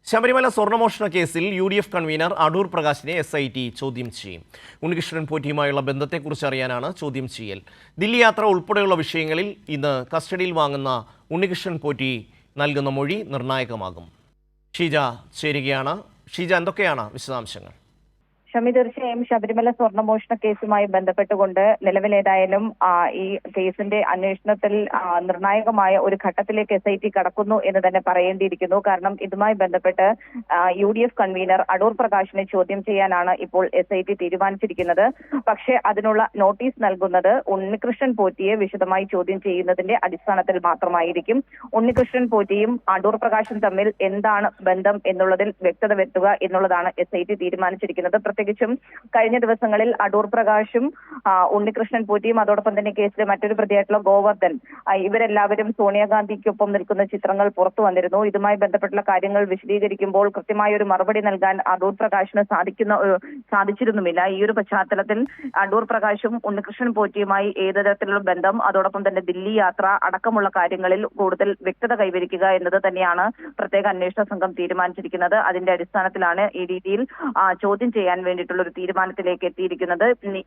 ശബരിമല സ്വർണ്ണമോഷണ കേസിൽ UDF convener Adoor പ്രകാശിനെ SIT ചോദ്യം ചെയ്യും. ഉണ്ണികൃഷ്ണൻ പോറ്റിയുമായുള്ള ബന്ധത്തെക്കുറിച്ച് അറിയാനാണ് ചോദ്യം ചെയ്യൽ. ദില്ലി യാത്ര ഉൾപ്പെടെയുള്ള വിഷയങ്ങളിൽ ഇന്ന് കസ്റ്റഡിയിൽ വാങ്ങുന്ന ഉണ്ണികൃഷ്ണൻ പോറ്റി നൽകുന്ന മൊഴി നിർണായകമാകും. ഷീജ ചേരുകയാണ്. ഷീജ, എന്തൊക്കെയാണ് വിശദാംശങ്ങൾ? ഷമി, തീർച്ചയായും ശബരിമല സ്വർണ്ണമോഷണ കേസുമായി ബന്ധപ്പെട്ടുകൊണ്ട് നിലവിലേതായാലും ഈ കേസിന്റെ അന്വേഷണത്തിൽ നിർണായകമായ ഒരു ഘട്ടത്തിലേക്ക് SIT കടക്കുന്നു എന്ന് തന്നെ പറയേണ്ടിയിരിക്കുന്നു. കാരണം ഇതുമായി ബന്ധപ്പെട്ട് UDF കൺവീനർ അടൂർ പ്രകാശിനെ ചോദ്യം ചെയ്യാനാണ് ഇപ്പോൾ SIT തീരുമാനിച്ചിരിക്കുന്നത്. പക്ഷേ അതിനുള്ള നോട്ടീസ് നൽകുന്നത് ഉണ്ണികൃഷ്ണൻ പോറ്റിയെ വിശദമായി ചോദ്യം ചെയ്യുന്നതിന്റെ അടിസ്ഥാനത്തിൽ മാത്രമായിരിക്കും. ഉണ്ണികൃഷ്ണൻ പോറ്റിയും അടൂർ പ്രകാശും തമ്മിൽ എന്താണ് ബന്ധം എന്നുള്ളതിൽ വ്യക്തത വരുത്തുക എന്നുള്ളതാണ് SIT തീരുമാനിച്ചിരിക്കുന്നത്. പ്രത്യേകിച്ചും കഴിഞ്ഞ ദിവസങ്ങളിൽ അടൂർ പ്രകാശും ഉണ്ണികൃഷ്ണൻ പോറ്റിയും അതോടൊപ്പം തന്നെ കേസിലെ മറ്റൊരു പ്രതിയായിട്ടുള്ള ഗോവർദ്ധൻ ഇവരെല്ലാവരും സോണിയാഗാന്ധിക്കൊപ്പം നിൽക്കുന്ന ചിത്രങ്ങൾ പുറത്തു വന്നിരുന്നു. ഇതുമായി ബന്ധപ്പെട്ടുള്ള കാര്യങ്ങൾ വിശദീകരിക്കുമ്പോൾ കൃത്യമായ ഒരു മറുപടി നൽകാൻ അടൂർ പ്രകാശിന് സാധിച്ചിരുന്നുമില്ല. ഈ ഒരു പശ്ചാത്തലത്തിൽ അടൂർ പ്രകാശും ഉണ്ണികൃഷ്ണൻ പോറ്റിയുമായി ഏത് തരത്തിലുള്ള ബന്ധം, അതോടൊപ്പം തന്നെ ദില്ലി യാത്ര അടക്കമുള്ള കാര്യങ്ങളിൽ കൂടുതൽ വ്യക്തത കൈവരിക്കുക എന്നത് തന്നെയാണ് പ്രത്യേക അന്വേഷണ സംഘം തീരുമാനിച്ചിരിക്കുന്നത്. അതിന്റെ അടിസ്ഥാനത്തിലാണ് ഈ രീതിയിൽ ചോദ്യം ചെയ്യാൻ വേണ്ടിയിട്ടുള്ള ഒരു തീരുമാനത്തിലേക്ക് എത്തിയിരിക്കുന്നത്.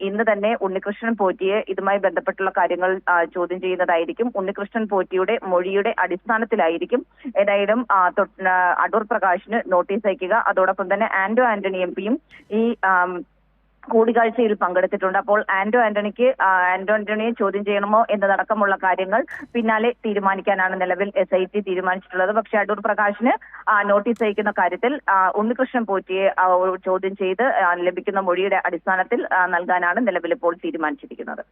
ഇന്ന് തന്നെ ഉണ്ണികൃഷ്ണൻ പോറ്റിയെ ഇതുമായി ബന്ധപ്പെട്ടുള്ള കാര്യങ്ങൾ ചോദ്യം ചെയ്യുന്നതായിരിക്കും. ഉണ്ണികൃഷ്ണൻ പോറ്റിയുടെ മൊഴിയുടെ അടിസ്ഥാനത്തിലായിരിക്കും ഏതായാലും അടൂർ പ്രകാശിന് നോട്ടീസ് അയക്കുക. അതോടൊപ്പം തന്നെ ആന്റോ ആന്റണി MP ഈ കൂടിക്കാഴ്ചയിൽ പങ്കെടുത്തിട്ടുണ്ട്. അപ്പോൾ ആന്റോ ആന്റണിയെ ചോദ്യം ചെയ്യണമോ എന്നതടക്കമുള്ള കാര്യങ്ങൾ പിന്നാലെ തീരുമാനിക്കാനാണ് നിലവിൽ SIT തീരുമാനിച്ചിട്ടുള്ളത്. പക്ഷേ അടൂർ പ്രകാശിന് നോട്ടീസ് അയക്കുന്ന കാര്യത്തിൽ ഉണ്ണികൃഷ്ണൻ പോറ്റിയെ ചോദ്യം ചെയ്ത് ലഭിക്കുന്ന മൊഴിയുടെ അടിസ്ഥാനത്തിൽ നൽകാനാണ് നിലവിൽ ഇപ്പോൾ തീരുമാനിച്ചിരിക്കുന്നത്.